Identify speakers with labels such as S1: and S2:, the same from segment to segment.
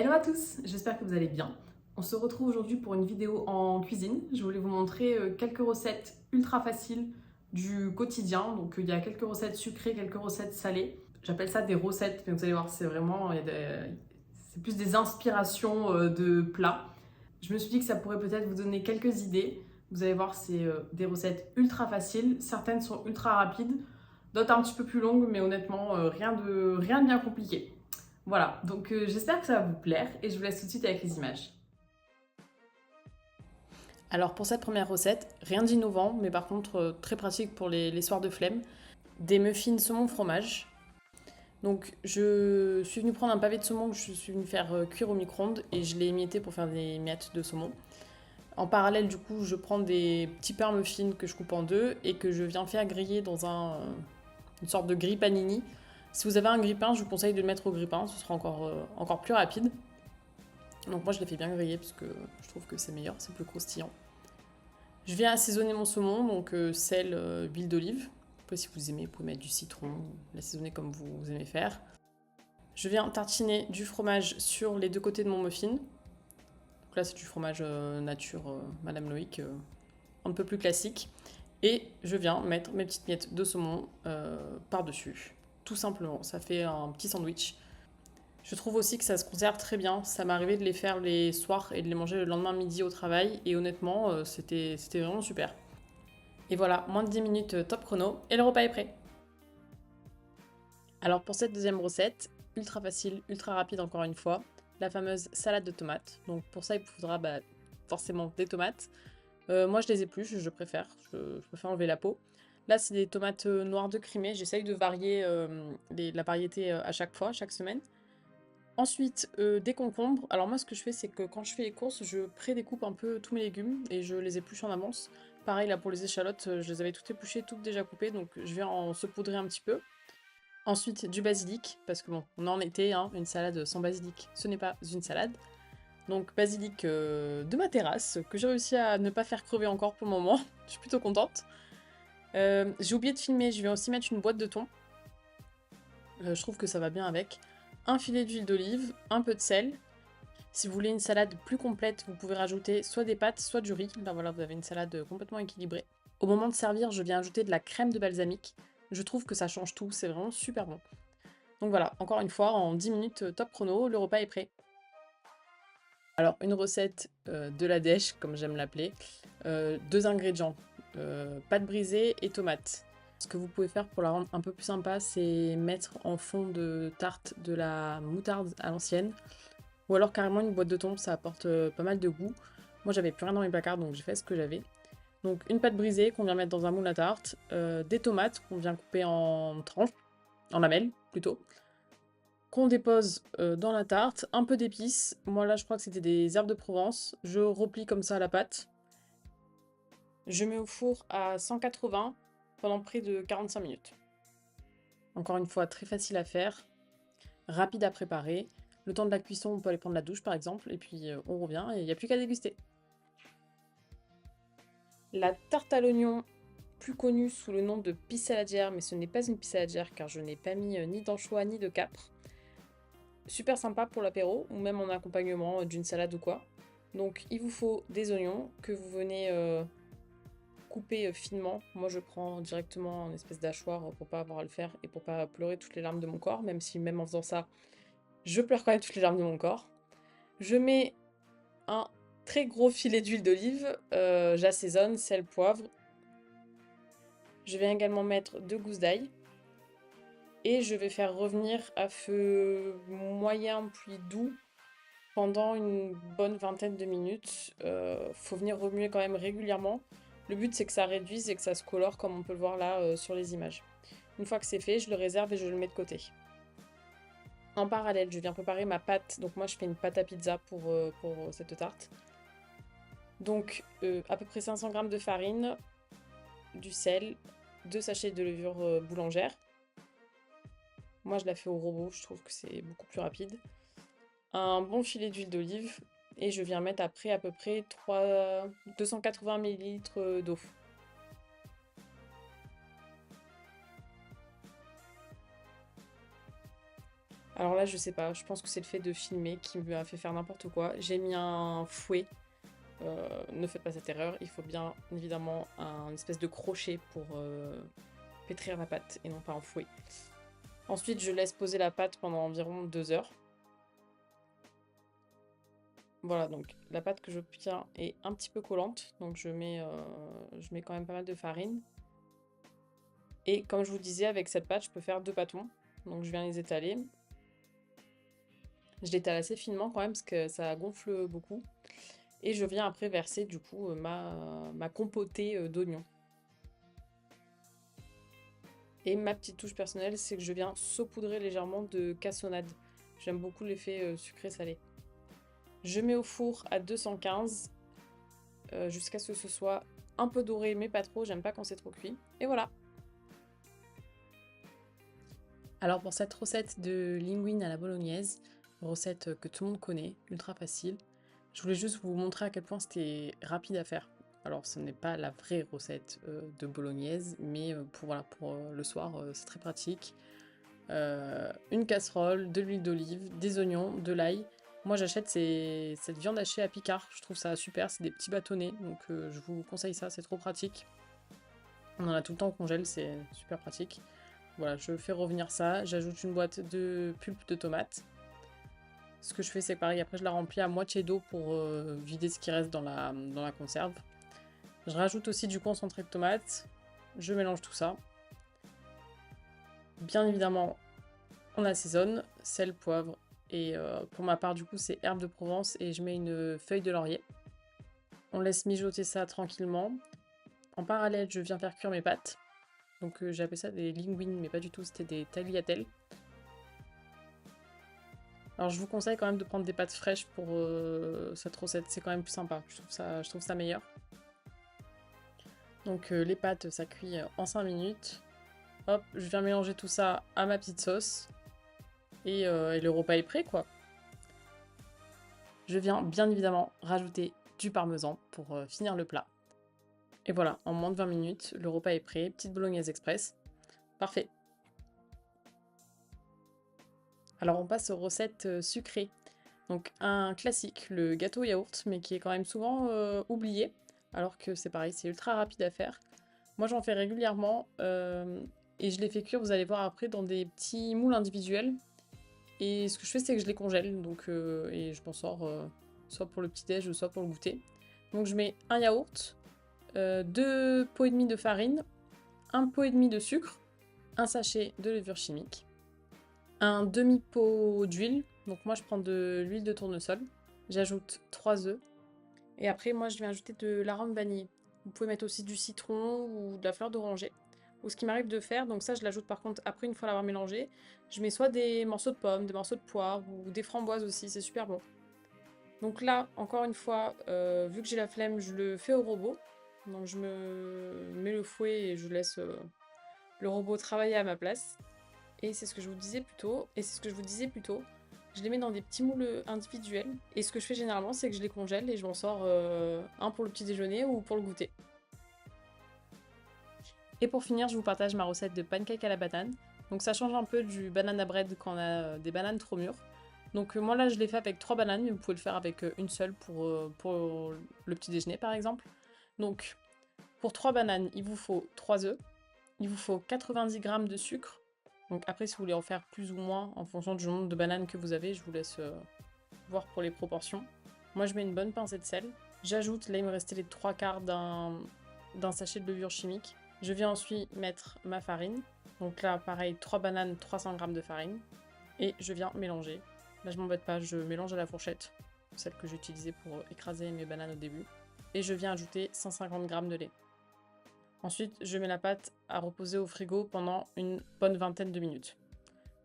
S1: Hello à tous, j'espère que vous allez bien. On se retrouve aujourd'hui pour une vidéo en cuisine. Je voulais vous montrer quelques recettes ultra faciles du quotidien. Donc il y a quelques recettes sucrées, quelques recettes salées. J'appelle ça des recettes, mais vous allez voir, c'est vraiment, c'est plus des inspirations de plats. Je me suis dit que ça pourrait peut-être vous donner quelques idées. Vous allez voir, c'est des recettes ultra faciles. Certaines sont ultra rapides, d'autres un petit peu plus longues, mais honnêtement, rien de bien compliqué. Voilà, donc j'espère que ça va vous plaire et je vous laisse tout de suite avec les images. Alors pour cette première recette, rien d'innovant, mais par contre très pratique pour les soirs de flemme. Des muffins saumon fromage. Donc je suis venue prendre un pavé de saumon que je suis venue faire cuire au micro-ondes et je l'ai émietté pour faire des miettes de saumon. En parallèle du coup je prends des petits pains muffins que je coupe en deux et que je viens faire griller dans une sorte de grille panini. Si vous avez un grille-pain, je vous conseille de le mettre au grille-pain, ce sera encore plus rapide. Donc moi je l'ai fait bien griller parce que je trouve que c'est meilleur, c'est plus croustillant. Je viens assaisonner mon saumon, donc sel, huile d'olive. Après si vous aimez, vous pouvez mettre du citron, l'assaisonner comme vous aimez faire. Je viens tartiner du fromage sur les deux côtés de mon muffin. Donc là c'est du fromage nature Madame Loïc, un peu plus classique. Et je viens mettre mes petites miettes de saumon par-dessus. Tout simplement, ça fait un petit sandwich. Je trouve aussi que ça se conserve très bien. Ça m'est arrivé de les faire les soirs et de les manger le lendemain midi au travail. Et honnêtement, c'était vraiment super. Et voilà, moins de 10 minutes top chrono et le repas est prêt. Alors pour cette deuxième recette, ultra facile, ultra rapide encore une fois, la fameuse salade de tomates. Donc pour ça, il vous faudra forcément des tomates. Moi, je les épluche, je préfère. Je préfère enlever la peau. Là, c'est des tomates noires de Crimée. J'essaye de varier la variété à chaque fois, chaque semaine. Ensuite, des concombres. Alors moi, ce que je fais, c'est que quand je fais les courses, je prédécoupe un peu tous mes légumes et je les épluche en avance. Pareil, là, pour les échalotes, je les avais toutes épluchées, toutes déjà coupées, donc je vais en saupoudrer un petit peu. Ensuite, du basilic, parce que bon, on est en été, hein, une salade sans basilic, ce n'est pas une salade. Donc basilic de ma terrasse, que j'ai réussi à ne pas faire crever encore pour le moment. Je suis plutôt contente. J'ai oublié de filmer, je vais aussi mettre une boîte de thon. Je trouve que ça va bien avec. Un filet d'huile d'olive, un peu de sel. Si vous voulez une salade plus complète, vous pouvez rajouter soit des pâtes, soit du riz. Là voilà, vous avez une salade complètement équilibrée. Au moment de servir, je viens ajouter de la crème de balsamique. Je trouve que ça change tout, c'est vraiment super bon. Donc voilà, encore une fois, en 10 minutes top chrono, le repas est prêt. Alors, une recette de la dèche, comme j'aime l'appeler. Deux ingrédients, pâte brisée et tomates. Ce que vous pouvez faire pour la rendre un peu plus sympa, c'est mettre en fond de tarte de la moutarde à l'ancienne. Ou alors carrément une boîte de thon, ça apporte pas mal de goût. Moi j'avais plus rien dans mes placards, donc j'ai fait ce que j'avais. Donc une pâte brisée qu'on vient mettre dans un moule à tarte, des tomates qu'on vient couper en tranches, en lamelles plutôt, qu'on dépose dans la tarte, un peu d'épices. Moi là je crois que c'était des herbes de Provence. Je replie comme ça la pâte. Je mets au four à 180 pendant près de 45 minutes. Encore une fois, très facile à faire, rapide à préparer. Le temps de la cuisson, on peut aller prendre la douche par exemple, et puis on revient et il n'y a plus qu'à déguster. La tarte à l'oignon, plus connue sous le nom de pissaladière, mais ce n'est pas une pissaladière car je n'ai pas mis ni d'anchois ni de capre. Super sympa pour l'apéro ou même en accompagnement d'une salade ou quoi. Donc il vous faut des oignons que vous venez couper finement. Moi je prends directement une espèce d'hachoir pour pas avoir à le faire et pour pas pleurer toutes les larmes de mon corps, même si même en faisant ça, je pleure quand même toutes les larmes de mon corps. Je mets un très gros filet d'huile d'olive, j'assaisonne, sel, poivre. Je vais également mettre 2 gousses d'ail. Et je vais faire revenir à feu moyen puis doux pendant une bonne vingtaine de minutes. Faut venir remuer quand même régulièrement. Le but c'est que ça réduise et que ça se colore comme on peut le voir là sur les images. Une fois que c'est fait, je le réserve et je le mets de côté. En parallèle, je viens préparer ma pâte. Donc moi je fais une pâte à pizza pour cette tarte. Donc à peu près 500 g de farine, du sel, 2 sachets de levure boulangère. Moi je la fais au robot, je trouve que c'est beaucoup plus rapide. Un bon filet d'huile d'olive et je viens mettre après à peu près 280 ml d'eau. Alors là, je sais pas, je pense que c'est le fait de filmer qui m'a fait faire n'importe quoi. J'ai mis un fouet. Ne faites pas cette erreur, il faut bien évidemment un espèce de crochet pour pétrir la pâte et non pas un fouet. Ensuite, je laisse poser la pâte pendant environ 2 heures. Voilà, donc la pâte que j'obtiens est un petit peu collante, donc je mets quand même pas mal de farine. Et comme je vous disais, avec cette pâte, je peux faire 2 pâtons. Donc je viens les étaler. Je l'étale assez finement quand même parce que ça gonfle beaucoup. Et je viens après verser du coup ma compotée d'oignons. Et ma petite touche personnelle, c'est que je viens saupoudrer légèrement de cassonade. J'aime beaucoup l'effet sucré-salé. Je mets au four à 215 jusqu'à ce que ce soit un peu doré, mais pas trop. J'aime pas quand c'est trop cuit. Et voilà. Alors pour cette recette de linguine à la bolognaise, recette que tout le monde connaît, ultra facile, je voulais juste vous montrer à quel point c'était rapide à faire. Alors ce n'est pas la vraie recette de bolognaise, mais pour le soir, c'est très pratique. Une casserole, de l'huile d'olive, des oignons, de l'ail. Moi j'achète cette viande hachée à Picard, je trouve ça super, c'est des petits bâtonnets, donc je vous conseille ça, c'est trop pratique. On en a tout le temps au congèle, c'est super pratique. Voilà, je fais revenir ça, j'ajoute une boîte de pulpe de tomates. Ce que je fais, c'est pareil, après je la remplis à moitié d'eau pour vider ce qui reste dans la conserve. Je rajoute aussi du concentré de tomate, je mélange tout ça. Bien évidemment, on assaisonne, sel, poivre, et pour ma part, du coup, c'est herbe de Provence et je mets une feuille de laurier. On laisse mijoter ça tranquillement. En parallèle, je viens faire cuire mes pâtes. Donc j'ai appelé ça des linguines, mais pas du tout, c'était des tagliatelles. Alors je vous conseille quand même de prendre des pâtes fraîches pour cette recette, c'est quand même plus sympa, je trouve ça meilleur. Donc les pâtes, ça cuit en 5 minutes. Hop, je viens mélanger tout ça à ma petite sauce. Et le repas est prêt, quoi. Je viens bien évidemment rajouter du parmesan pour finir le plat. Et voilà, en moins de 20 minutes, le repas est prêt. Petite bolognaise express. Parfait. Alors on passe aux recettes sucrées. Donc un classique, le gâteau yaourt, mais qui est quand même souvent oublié, alors que c'est pareil, c'est ultra rapide à faire. Moi j'en fais régulièrement, et je les fais cuire, vous allez voir après, dans des petits moules individuels. Et ce que je fais, c'est que je les congèle, donc, et je m'en sors soit pour le petit-déj, soit pour le goûter. Donc je mets un yaourt, 2 pots et demi de farine, 1 pot et demi de sucre, un sachet de levure chimique, un demi-pot d'huile. Donc moi je prends de l'huile de tournesol, j'ajoute 3 œufs, et après moi je vais ajouter de l'arôme vanille. Vous pouvez mettre aussi du citron ou de la fleur d'oranger. Ou ce qui m'arrive de faire, donc ça je l'ajoute par contre après une fois l'avoir mélangé, je mets soit des morceaux de pommes, des morceaux de poire ou des framboises aussi, c'est super bon. Donc là, encore une fois, vu que j'ai la flemme, je le fais au robot. Donc je me mets le fouet et je laisse le robot travailler à ma place. Et c'est ce que je vous disais plus tôt. Je les mets dans des petits moules individuels. Et ce que je fais généralement, c'est que je les congèle et je m'en sors un pour le petit déjeuner ou pour le goûter. Et pour finir, je vous partage ma recette de pancake à la banane. Donc ça change un peu du banana bread quand on a des bananes trop mûres. Donc moi là je l'ai fait avec 3 bananes, mais vous pouvez le faire avec une seule pour le petit déjeuner par exemple. Donc pour 3 bananes, il vous faut 3 œufs, il vous faut 90 g de sucre. Donc après si vous voulez en faire plus ou moins en fonction du nombre de bananes que vous avez, je vous laisse voir pour les proportions. Moi je mets une bonne pincée de sel. J'ajoute, là il me restait les 3/4 d'un sachet de levure chimique. Je viens ensuite mettre ma farine. Donc là pareil, 3 bananes, 300 g de farine. Et je viens mélanger. Là je m'embête pas, je mélange à la fourchette, celle que j'ai utilisée pour écraser mes bananes au début. Et je viens ajouter 150 g de lait. Ensuite, je mets la pâte à reposer au frigo pendant une bonne vingtaine de minutes.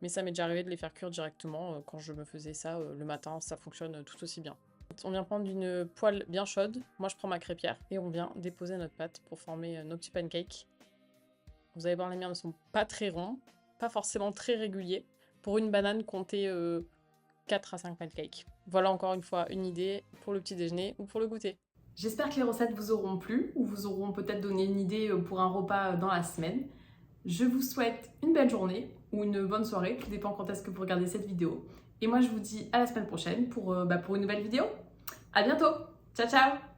S1: Mais ça m'est déjà arrivé de les faire cuire directement quand je me faisais ça le matin, ça fonctionne tout aussi bien. On vient prendre une poêle bien chaude, moi je prends ma crêpière, et on vient déposer notre pâte pour former nos petits pancakes. Vous allez voir, les miens ne sont pas très ronds, pas forcément très réguliers. Pour une banane, comptez 4 à 5 pancakes. Voilà encore une fois une idée pour le petit déjeuner ou pour le goûter. J'espère que les recettes vous auront plu ou vous auront peut-être donné une idée pour un repas dans la semaine. Je vous souhaite une belle journée ou une bonne soirée, tout dépend quand est-ce que vous regardez cette vidéo. Et moi je vous dis à la semaine prochaine pour une nouvelle vidéo. À bientôt, ciao ciao!